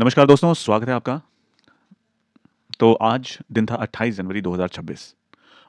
नमस्कार दोस्तों, स्वागत है आपका। तो आज दिन था 28 जनवरी 2026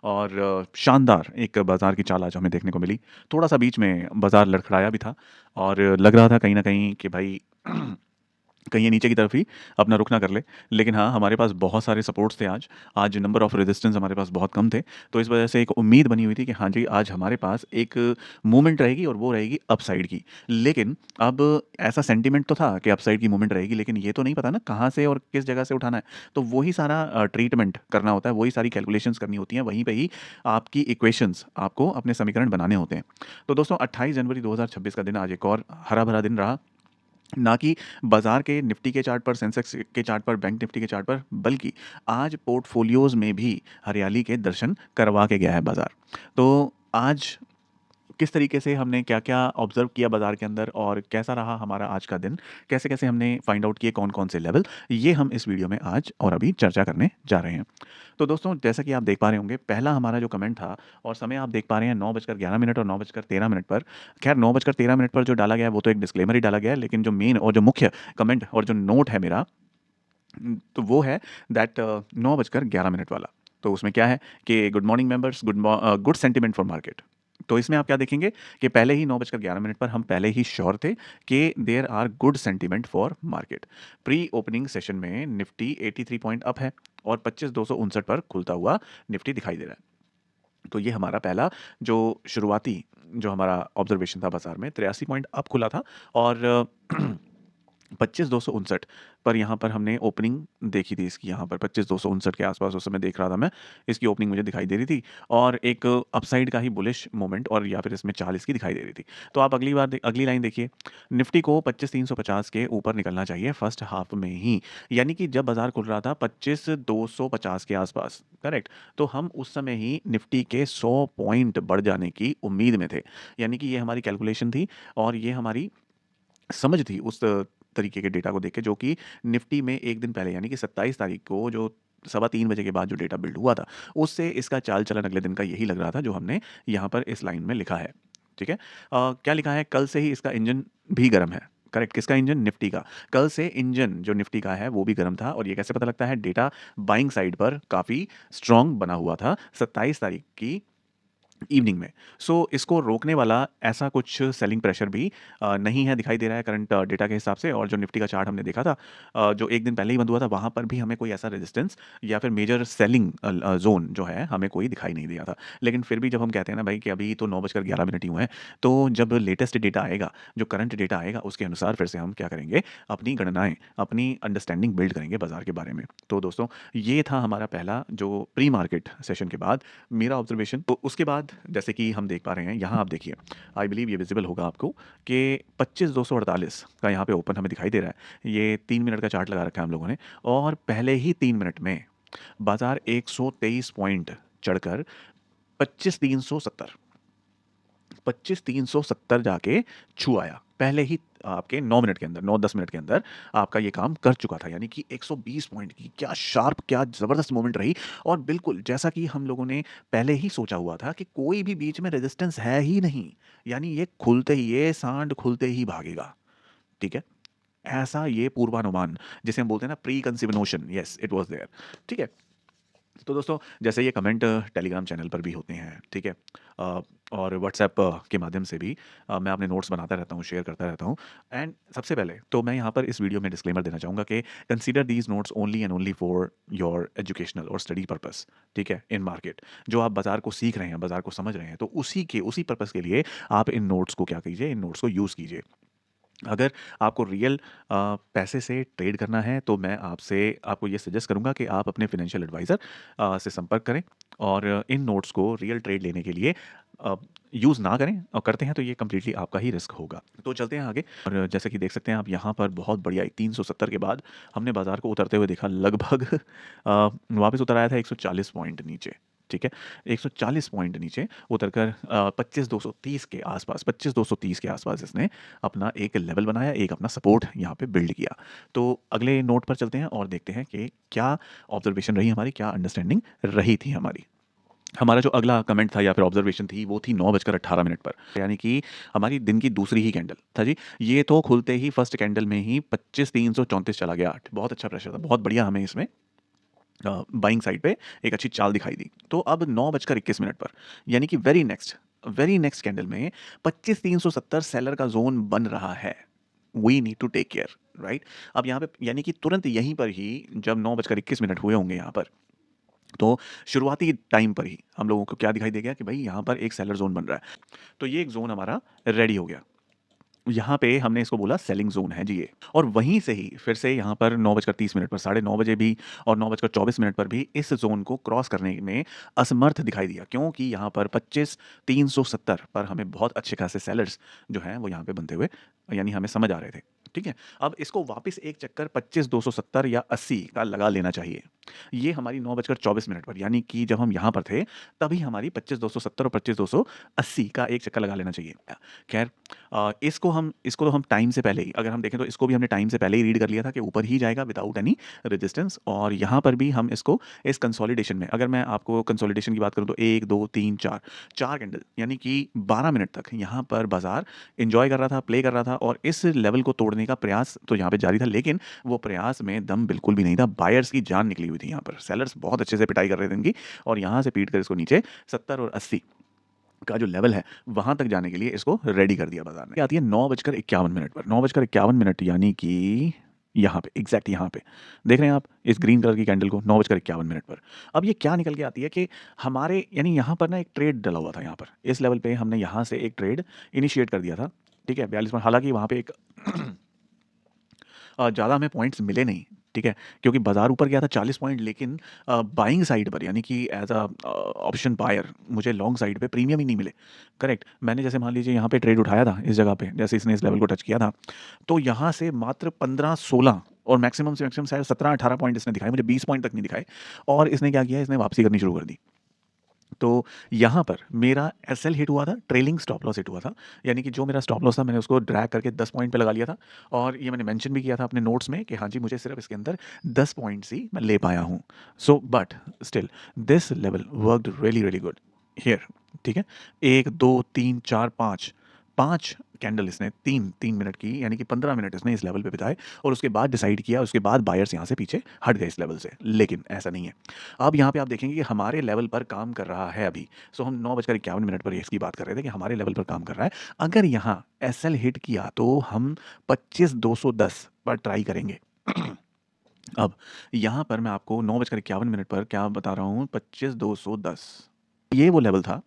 और शानदार एक बाज़ार की चाल आज हमें देखने को मिली। थोड़ा-सा बीच में बाज़ार लड़खड़ाया भी था और लग रहा था कहीं न कहीं कि भाई कहीं ये नीचे की तरफ ही अपना रुख ना कर ले। लेकिन हाँ, हमारे पास बहुत सारे सपोर्ट्स थे आज। आज नंबर ऑफ रेजिस्टेंस हमारे पास बहुत कम थे। तो इस वजह से एक उम्मीद बनी हुई थी कि हाँ जी, आज हमारे पास एक मूवमेंट रहेगी और वो रहेगी अपसाइड की। लेकिन अब ऐसा सेंटिमेंट तो था कि अपसाइड की मूवमेंट रहेगी, लेकिन ये तो नहीं पता ना कहाँ से और किस जगह से उठाना है। तो वही सारा ट्रीटमेंट करना होता है, वही सारी कैलकुलेशंस करनी होती हैं, वहीं पे ही आपकी इक्वेशंस आपको अपने समीकरण बनाने होते हैं। तो दोस्तों 28 जनवरी 2026 का दिन आज एक और हरा-भरा दिन रहा। ना कि बाजार के निफ्टी के चार्ट पर, सेंसेक्स के चार्ट पर, बैंक निफ्टी के चार्ट पर, बल्कि आज पोर्टफोलियोज़ में भी हरियाली के दर्शन करवा के गया है बाजार। तो आज किस तरीके से हमने क्या-क्या ऑब्ज़र्व किया बाज़ार के अंदर और कैसा रहा हमारा आज का दिन, कैसे-कैसे हमने फाइंड आउट किए कौन-कौन से लेवल, ये हम इस वीडियो में आज और अभी चर्चा करने जा रहे हैं। तो दोस्तों, जैसा कि आप देख पा रहे होंगे, पहला हमारा जो कमेंट था और समय आप देख पा रहे हैं 9:11 और 9:13 पर। ख़ैर 9:13 पर जो डाला गया है वो तो एक डिस्क्लेमर ही डाला गया है, लेकिन जो मेन और जो मुख्य कमेंट और जो नोट है मेरा, तो वो है दैट 9:11 वाला। तो उसमें क्या है कि good morning members, good sentiment for market. तो इसमें आप क्या देखेंगे कि पहले ही 9:11 पर हम पहले ही श्योर थे कि there are good sentiment for market. Pre opening session में निफ्टी 83 पॉइंट अप है और 25,259 पर खुलता हुआ निफ्टी दिखाई दे रहा है। तो ये हमारा पहला जो शुरुआती जो हमारा ऑब्जर्वेशन था बाजार में, 83 पॉइंट अप खुला था और 25,259 पर यहाँ पर हमने ओपनिंग देखी थी इसकी। यहाँ पर 25,259 के आसपास उस समय देख रहा था मैं, इसकी ओपनिंग मुझे दिखाई दे रही थी और एक अपसाइड का ही बुलिश मोमेंट और या फिर इसमें चाल इसकी दिखाई दे रही थी। तो आप अगली लाइन देखिए, निफ्टी को 25,350 के ऊपर निकलना चाहिए फर्स्ट हाफ में ही, यानी कि जब बाजार खुल रहा था 25,250 के आसपास, करेक्ट। तो हम उस समय ही निफ्टी के 100 पॉइंट बढ़ जाने की उम्मीद में थे, यानी कि ये हमारी कैलकुलेशन थी और ये हमारी समझ थी उस तरीके के डेटा को देख के, जो कि निफ्टी में 1 दिन पहले यानी कि 27 तारीख को जो सवा 3 बजे के बाद जो डेटा बिल्ड हुआ था, उससे इसका चाल-चलन अगले दिन का यही लग रहा था जो हमने यहाँ पर इस लाइन में लिखा है। ठीक है? क्या लिखा है? कल से ही इसका इंजन भी गरम है। करेक्ट, किसका इंजन? निफ्टी का। कल से इंजन जो निफ्टी का है वो भी गरम था और ये कैसे पता लगता है? डेटा बाइंग साइड पर काफ़ी स्ट्रॉन्ग बना हुआ था 27 तारीख की इवनिंग में। सो इसको रोकने वाला ऐसा कुछ सेलिंग प्रेशर भी नहीं है, दिखाई दे रहा है करंट डेटा के हिसाब से। और जो निफ्टी का चार्ट हमने देखा था जो 1 दिन पहले ही बंद हुआ था, वहाँ पर भी हमें कोई ऐसा रेजिस्टेंस या फिर मेजर सेलिंग ज़ोन जो है हमें कोई दिखाई नहीं दिया था। लेकिन फिर भी जब हम कहते हैं ना भाई कि अभी तो 9:11 ही हुए हैं, तो जब लेटेस्ट डेटा आएगा, जो करंट डेटा आएगा उसके अनुसार फिर से हम क्या करेंगे, अपनी गणनाएँ, अपनी अंडरस्टैंडिंग बिल्ड करेंगे बाज़ार के बारे में। तो दोस्तों, ये था हमारा पहला जो प्री मार्केट सेशन के बाद मेरा ऑब्जर्वेशन। तो उसके बाद जैसे कि हम देख पा रहे हैं, यहाँ आप देखिए, आई बिलीव ये विजिबल होगा आपको कि 25,248 का यहाँ पे ओपन हमें दिखाई दे रहा है। ये 3 मिनट का चार्ट लगा रखा है हम लोगों ने और पहले ही 3 मिनट में बाजार 123 पॉइंट चढ़कर 25,370 25,370 जाके छू आया। पहले ही आपके 9 मिनट के अंदर, 9-10 मिनट के अंदर आपका ये काम कर चुका था। यानी कि 120 पॉइंट की क्या शार्प, क्या ज़बरदस्त मूवमेंट रही। और बिल्कुल जैसा कि हम लोगों ने पहले ही सोचा हुआ था कि कोई भी बीच में रेजिस्टेंस है ही नहीं। यानी ये खुलते ही, ये सांड खुलते ही भागेगा। ठीक है? ऐसा ये पूर्वानुमान जिसे हम बोलते हैं ना, pre conceive notion, yes it was there. ठीक है? तो दोस्तों, जैसे ये कमेंट टेलीग्राम चैनल पर भी होते हैं, ठीक है? और व्हाट्सएप के माध्यम से भी मैं अपने नोट्स बनाता रहता हूँ, शेयर करता रहता हूँ। एंड सबसे पहले तो मैं यहाँ पर इस वीडियो में डिस्क्लेमर देना चाहूँगा कि consider these notes only and only for your educational और स्टडी पर्पस। ठीक है? इन मार्केट जो आप बाजार को सीख रहे हैं, बाजार को समझ रहे हैं, तो उसी पर्पस के लिए आप इन नोट्स को क्या कीजिए, इन नोट्स को यूज़ कीजिए। अगर आपको रियल पैसे से ट्रेड करना है, तो मैं आपको ये सजेस्ट करूँगा कि आप अपने फाइनेंशियल एडवाइज़र से संपर्क करें और इन नोट्स को रियल ट्रेड लेने के लिए यूज़ ना करें, और करते हैं तो ये कंप्लीटली आपका ही रिस्क होगा। तो चलते हैं आगे और जैसे कि देख सकते हैं आप यहाँ पर बहुत बढ़िया 370 के बाद हमने बाज़ार को उतरते हुए देखा, लगभग वापस उतर आया था 140 पॉइंट नीचे। ठीक है? 140 पॉइंट नीचे उतरकर 25,230 के आसपास, 25,230 के आसपास इसने अपना एक लेवल बनाया, एक अपना सपोर्ट यहाँ पे बिल्ड किया। तो अगले नोट पर चलते हैं और देखते हैं कि क्या ऑब्जर्वेशन रही हमारी, क्या अंडरस्टैंडिंग रही थी हमारी। हमारा जो अगला कमेंट था या फिर ऑब्जर्वेशन थी वो थी 9:18 पर, यानी कि हमारी दिन की दूसरी ही कैंडल था जी। ये तो खुलते ही फर्स्ट कैंडल में ही 25,334 चला गया 8, बहुत अच्छा प्रेशर था, बहुत बढ़िया हमें इसमें बाइंग साइड पे एक अच्छी चाल दिखाई दी। तो अब 9:21 पर, यानी कि वेरी नेक्स्ट कैंडल में 25,370 सेलर का जोन बन रहा है। We need to take care, right. अब यहाँ पे यानी कि तुरंत यहीं पर ही जब 9:21 हुए होंगे यहाँ पर, तो शुरुआती टाइम पर ही हम लोगों को क्या दिखाई दे गया कि भाई यहाँ पर एक सेलर जोन बन रहा है। तो ये एक जोन हमारा रेडी हो गया। यहाँ पे हमने इसको बोला सेलिंग ज़ोन है जी ये। और वहीं से ही फिर से यहाँ पर 9:30 पर, साढ़े 9 बजे भी और 9:24 पर भी इस ज़ोन को क्रॉस करने में असमर्थ दिखाई दिया, क्योंकि यहाँ पर 25,370 पर हमें बहुत अच्छे खासे सेलर्स जो हैं वो यहाँ पे बनते हुए यानी हमें समझ आ रहे थे। ठीक है, अब इसको वापस एक चक्कर 25,270 या 80 का लगा लेना चाहिए। ये हमारी 9:24 पर, यानी कि जब हम यहाँ पर थे तभी हमारी 25,270 और 25,280 का एक चक्कर लगा लेना चाहिए। खैर, इसको तो हम टाइम से पहले ही, अगर हम देखें तो इसको भी हमने टाइम से पहले ही रीड कर लिया था कि ऊपर ही जाएगा विदाउट एनी रेजिस्टेंस। और यहाँ पर भी हम इसको इस कंसोलिडेशन में, अगर मैं आपको कंसोलिडेशन की बात करूँ तो 1 2 3 4 4 कैंडल यानी कि 12 मिनट तक यहाँ पर बाजार एंजॉय कर रहा था, प्ले कर रहा था, और इस लेवल को तोड़ने का प्रयास तो यहाँ पे जारी था, लेकिन वो प्रयास में दम बिल्कुल भी नहीं था। बायर्स की जान निकली हुई थी यहाँ पर, सेलर्स बहुत अच्छे से पिटाई कर रहे थे इनकी, और यहाँ से पीट कर इसको नीचे 70 और 80 का जो लेवल है वहां तक जाने के लिए इसको रेडी कर दिया बाजार ने। आती है 9:51 पर, 9:51 यानी कि यहाँ पे एग्जैक्ट यहाँ पे देख रहे हैं आप इस ग्रीन कलर की कैंडल को, 9:51 पर। अब ये क्या निकल के आती है कि हमारे यानी यहाँ पर ना एक ट्रेड डला हुआ था, यहाँ पर इस लेवल पे हमने यहाँ से एक ट्रेड इनिशिएट कर दिया था। ठीक है, 42 में, हालांकि वहाँ पे एक ज़्यादा हमें पॉइंट्स मिले नहीं। ठीक है, क्योंकि बाजार ऊपर गया था 40 पॉइंट, लेकिन बाइंग साइड पर यानी कि एज अ ऑप्शन बायर मुझे लॉन्ग साइड पे प्रीमियम ही नहीं मिले। करेक्ट, मैंने जैसे मान लीजिए यहाँ पे ट्रेड उठाया था इस जगह पे, जैसे इसने इस लेवल को टच किया था, तो यहाँ से मात्र 15-16 और मैक्सिमम से मैक्सिमम शायद 17-18 पॉइंट इसने दिखाए, मुझे 20 पॉइंट तक नहीं दिखाए। और इसने क्या किया, इसने वापसी करनी शुरू कर दी। तो यहाँ पर मेरा एसएल हिट हुआ था, ट्रेलिंग स्टॉप लॉस हिट हुआ था, यानी कि जो मेरा स्टॉप लॉस था मैंने उसको ड्रैग करके 10 पॉइंट पे लगा लिया था। और ये मैंने मेंशन भी किया था अपने नोट्स में कि हाँ जी, मुझे सिर्फ इसके अंदर 10 पॉइंट्स ही मैं ले पाया हूँ। So but still this level worked really really good here. ठीक है, 1 2 3 4 5 5 कैंडल इसने 3-3 मिनट की, यानी कि 15 मिनट इसने इस लेवल पे बिताए, और उसके बाद डिसाइड किया, उसके बाद बायर्स यहाँ से पीछे हट गए इस लेवल से। लेकिन ऐसा नहीं है, अब यहाँ पे आप देखेंगे कि हमारे लेवल पर काम कर रहा है अभी। सो हम 9:51 पर इसकी बात कर रहे थे कि हमारे लेवल पर काम कर रहा है। अगर यहाँ एसएल हिट किया तो हम 25,210 पर ट्राई करेंगे। अब यहाँ पर मैं आपको 9:51 पर क्या बता रहा हूँ, 25,210 ये वो लेवल था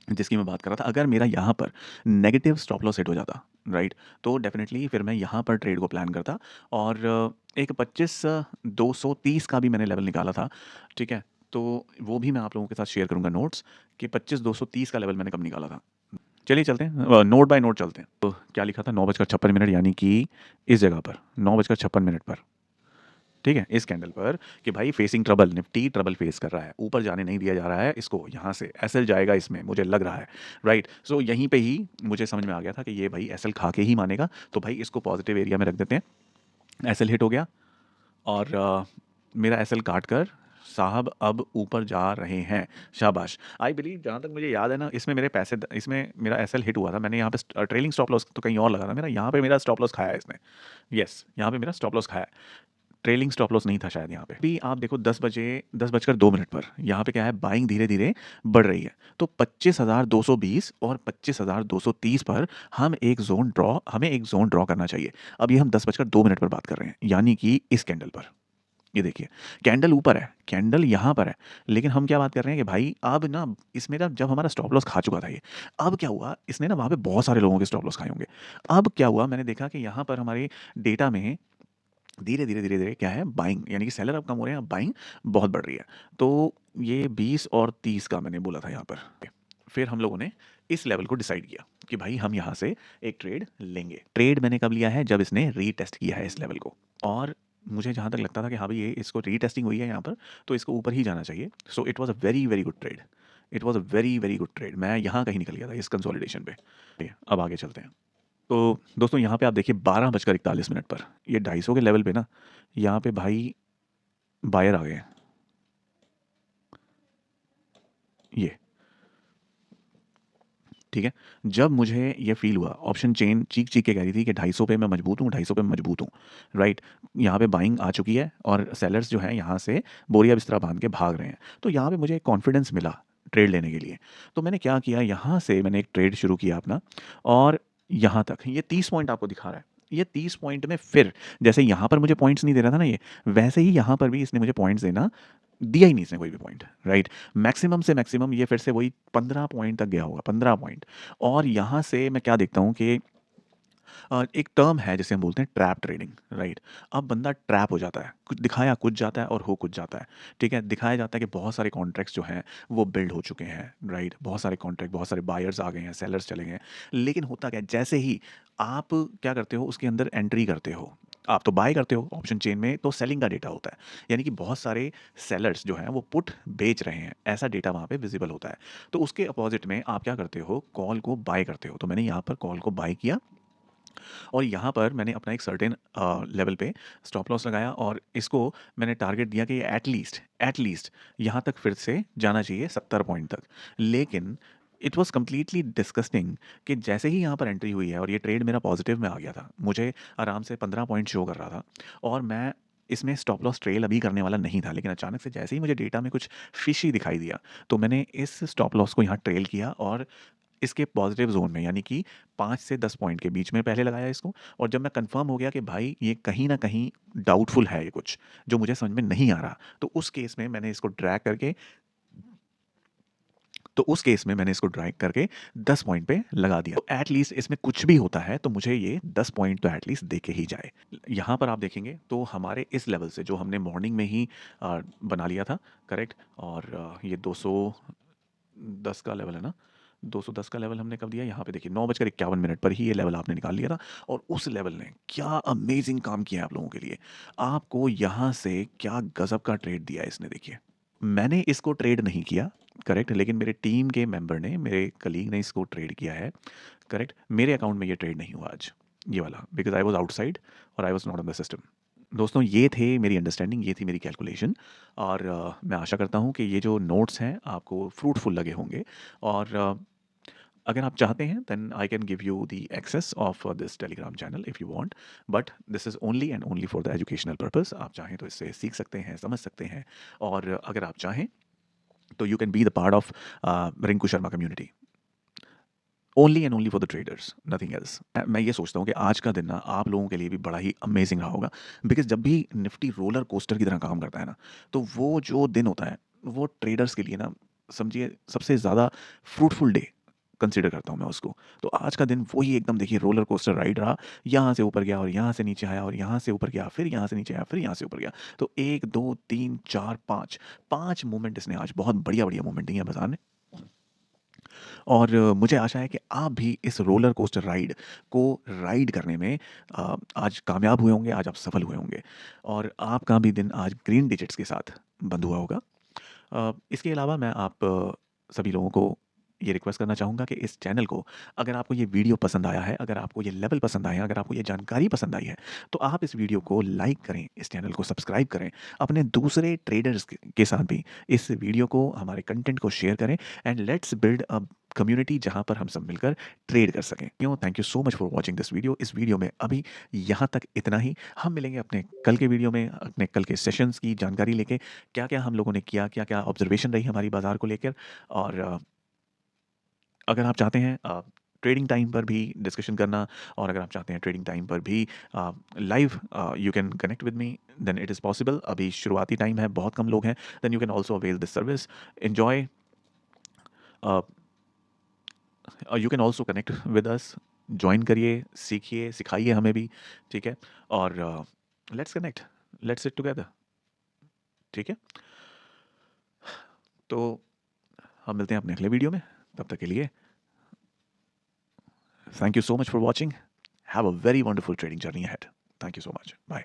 जिसकी मैं बात कर रहा था। अगर मेरा यहाँ पर नेगेटिव स्टॉप लॉस हिट हो जाता, राइट, तो डेफिनेटली फिर मैं यहाँ पर ट्रेड को प्लान करता, और एक 25,230 का भी मैंने लेवल निकाला था। ठीक है, तो वो भी मैं आप लोगों के साथ शेयर करूँगा नोट्स कि 25,230 का लेवल मैंने कब निकाला था। चलिए चलते हैं, नोट बाय नोट चलते हैं। तो क्या लिखा था, 9:56 यानी कि इस जगह पर 9:56 पर। ठीक है, इस कैंडल पर कि भाई facing trouble, Nifty trouble face कर रहा है, ऊपर जाने नहीं दिया जा रहा है इसको, यहाँ से एसएल जाएगा इसमें मुझे लग रहा है, राइट। सो यहीं पे ही मुझे समझ में आ गया था कि ये भाई एसएल खा के ही मानेगा, तो भाई इसको पॉजिटिव एरिया में रख देते हैं। एसएल हिट हो गया, और मेरा एसएल काट कर साहब अब ऊपर जा रहे हैं, शाबाश। आई बिलीव, जहाँ तक मुझे याद है ना, इसमें मेरे पैसे, इसमें मेरा एसएल हिट हुआ था, मैंने यहाँ पे ट्रेलिंग स्टॉप लॉस तो कहीं और लगा था मेरा, यहाँ पे मेरा स्टॉप लॉस खाया है इसने। यस, यहाँ पे मेरा स्टॉप लॉस खाया है, ट्रेलिंग स्टॉप लॉस नहीं था शायद यहाँ पे भी। आप देखो 10:02 पर यहाँ पे क्या है, बाइंग धीरे धीरे बढ़ रही है, तो 25,220 और 25,230 पर हमें एक जोन ड्रॉ करना चाहिए। अब ये हम 10:02 पर बात कर रहे हैं, यानी कि इस कैंडल पर। ये देखिए, कैंडल ऊपर है, कैंडल यहाँ पर है, लेकिन हम क्या बात कर रहे हैं कि भाई अब ना इसमें ना, जब हमारा स्टॉप लॉस खा चुका था ये, अब क्या हुआ, इसने ना वहाँ पे बहुत सारे लोगों के स्टॉप लॉस खाए होंगे। अब क्या हुआ, मैंने देखा कि यहाँ पर हमारे डेटा में धीरे-धीरे क्या है, बाइंग, यानी कि सेलर अब कम हो रहे हैं, अब बाइंग बहुत बढ़ रही है। तो ये 20 और 30 का मैंने बोला था यहाँ पर। फिर हम लोगों ने इस लेवल को डिसाइड किया कि भाई हम यहाँ से एक ट्रेड लेंगे। ट्रेड मैंने कब लिया है, जब इसने रीटेस्ट किया है इस लेवल को, और मुझे जहाँ तक लगता था कि हाँ भाई ये इसको रीटेस्टिंग हुई है यहाँ पर, तो इसको ऊपर ही जाना चाहिए। So it was a very very good trade, it was a very very good trade. मैं यहाँ कहीं निकल गया था इस कंसोलिडेशन पे। ठीक है, अब आगे चलते हैं। तो दोस्तों यहाँ पे आप देखिए 12:41 पर, ये 250 के लेवल पे ना, यहाँ पे भाई बायर आ गए हैं। ये, ठीक है? जब मुझे ये फ़ील हुआ, ऑप्शन चेन चीख-चीख के कह रही थी कि 250 पे मैं मजबूत हूँ, 250 पे मैं मजबूत हूँ, राइट? यहाँ पे बाइंग आ चुकी है और सेलर्स जो हैं यहाँ से बोरिया बिस्तरा बाँध के भाग रहे हैं। तो यहाँ पे मुझे एक कॉन्फिडेंस मिला ट्रेड लेने के लिए। तो मैंने क्या किया, यहाँ से मैंने एक ट्रेड शुरू किया अपना और यहाँ तक ये 30 पॉइंट आपको दिखा रहा है। ये 30 पॉइंट में फिर जैसे यहाँ पर मुझे पॉइंट्स नहीं दे रहा था ना ये, वैसे ही यहाँ पर भी इसने मुझे पॉइंट्स देना दिया ही नहीं इसने कोई भी पॉइंट, राइट? मैक्सिमम से मैक्सिमम ये फिर से वही 15 पॉइंट तक गया होगा, 15 पॉइंट। और यहाँ से मैं क्या देखता हूँ कि एक टर्म है जिसे हम बोलते हैं ट्रैप ट्रेडिंग, राइट? अब बंदा ट्रैप हो जाता है, कुछ दिखाया कुछ जाता है और हो कुछ जाता है, ठीक है? दिखाया जाता है कि बहुत सारे कॉन्ट्रैक्ट्स जो हैं वो बिल्ड हो चुके हैं, राइट? बहुत सारे कॉन्ट्रैक्ट, बहुत सारे बायर्स आ गए हैं, सेलर्स चले गए हैं। लेकिन होता क्या है, जैसे ही आप क्या करते हो उसके अंदर एंट्री करते हो, आप तो बाय करते हो ऑप्शन चेन में, तो सेलिंग का डेटा होता है, यानी कि बहुत सारे सेलर्स जो हैं वो पुट बेच रहे हैं, ऐसा डेटा वहाँ पे विजिबल होता है। तो उसके अपोजिट में आप क्या करते हो, कॉल को बाय करते हो। तो मैंने यहाँ पर कॉल को बाय किया और यहाँ पर मैंने अपना एक सर्टेन लेवल पे स्टॉप लॉस लगाया और इसको मैंने टारगेट दिया कि एट लीस्ट यहाँ तक फिर से जाना चाहिए 70 पॉइंट तक। लेकिन इट वॉज कम्प्लीटली डिस्कस्टिंग कि जैसे ही यहाँ पर एंट्री हुई है और ये ट्रेड मेरा पॉजिटिव में आ गया था, मुझे आराम से 15 पॉइंट शो कर रहा था और मैं इसमें स्टॉप लॉस ट्रेल अभी करने वाला नहीं था। लेकिन अचानक से जैसे ही मुझे डेटा में कुछ फिश ही दिखाई दिया, तो मैंने इस स्टॉप लॉस को यहाँ ट्रेल किया और इसके पॉजिटिव ज़ोन में, यानी कि 5 से 10 पॉइंट के बीच में पहले लगाया इसको। और जब मैं कंफर्म हो गया कि भाई ये कहीं न कहीं डाउटफुल है, ये कुछ जो मुझे समझ में नहीं आ रहा, तो उस केस में मैंने इसको ड्रैग करके 10 पॉइंट पे लगा दिया। तो एट लीस्ट इसमें कुछ भी होता है तो मुझे ये 10 पॉइंट तो एट लीस्ट दे के ही जाए। यहाँ पर आप देखेंगे तो हमारे इस लेवल से जो हमने मॉर्निंग में ही बना लिया था, करेक्ट? और ये 210 का लेवल है ना? 210 का लेवल हमने कब दिया? यहाँ पे देखिए 9:51 पर ही ये लेवल आपने निकाल लिया था और उस लेवल ने क्या अमेज़िंग काम किया है आप लोगों के लिए। आपको यहाँ से क्या गज़ब का ट्रेड दिया है इसने, देखिए। मैंने इसको ट्रेड नहीं किया, करेक्ट? लेकिन मेरे टीम के मेंबर ने, मेरे कलीग ने इसको ट्रेड किया है, करेक्ट? मेरे अकाउंट में ये ट्रेड नहीं हुआ आज, ये वाला, बिकॉज़ आई वाज़ आउटसाइड और I was not on the system. दोस्तों ये थे मेरी अंडरस्टैंडिंग, ये थी मेरी कैलकुलेशन और मैं आशा करता हूँ कि ये जो नोट्स हैं आपको फ्रूटफुल लगे होंगे और अगर आप चाहते हैं then I can give you the access of this Telegram channel if you want, but this is only and only for the educational purpose. आप चाहें तो इससे सीख सकते हैं, समझ सकते हैं और अगर आप चाहें तो you can be the part of Rinku Sharma community. Only and only for the traders, nothing else. मैं ये सोचता हूँ कि आज का दिन ना आप लोगों के लिए भी बड़ा ही अमेजिंग रहा होगा, बिकॉज जब भी निफ्टी रोलर कोस्टर की तरह काम करता है ना, तो वो जो दिन होता है वो ट्रेडर्स के लिए ना, समझिए सबसे ज़्यादा फ्रूटफुल डे कंसिडर करता हूँ मैं उसको। तो आज का दिन वही एकदम देखिए रोलर कोस्टर राइड रहा, यहाँ से ऊपर गया और यहाँ से नीचे आया और यहाँ से ऊपर गया, फिर यहाँ से नीचे आया, फिर यहाँ से ऊपर गया। तो 1 2 3 4 5 मूवमेंट इसने आज बहुत बढ़िया बढ़िया मूवमेंट दी है बाजार ने। और मुझे आशा है कि आप भी इस रोलर कोस्टर राइड को राइड करने में आज कामयाब हुए होंगे, आज आप सफल हुए होंगे और आपका भी दिन आज ग्रीन डिजिट्स के साथ बंद हुआ होगा। इसके अलावा मैं आप सभी लोगों को ये रिक्वेस्ट करना चाहूँगा कि इस चैनल को, अगर आपको ये वीडियो पसंद आया है, अगर आपको ये लेवल पसंद आया है, अगर आपको ये जानकारी पसंद आई है, तो आप इस वीडियो को लाइक करें, इस चैनल को सब्सक्राइब करें, अपने दूसरे ट्रेडर्स के साथ भी इस वीडियो को, हमारे कंटेंट को शेयर करें and let's build a community जहाँ पर हम सब मिलकर ट्रेड कर सकें। Thank you so much for watching this video. इस वीडियो में अभी यहाँ तक इतना ही। हम मिलेंगे अपने कल के वीडियो में, अपने कल के सेशंस की जानकारी लेके, क्या क्या हम लोगों ने किया, क्या क्या ऑब्जर्वेशन रही हमारी बाजार को लेकर। और अगर आप चाहते हैं ट्रेडिंग टाइम पर भी डिस्कशन करना और अगर आप चाहते हैं ट्रेडिंग टाइम पर भी live you can connect with me, then it is possible. अभी शुरुआती टाइम है, बहुत कम लोग हैं, then you can also avail this service. Enjoy, you can also connect with us, join करिए, सीखिए, सिखाइए हमें भी, ठीक है? और let's connect, let's sit together, ठीक है? तो हम मिलते हैं अपने अगले वीडियो में, तब तक के लिए thank you so much for watching. Have a very wonderful trading journey ahead. Thank you so much. Bye.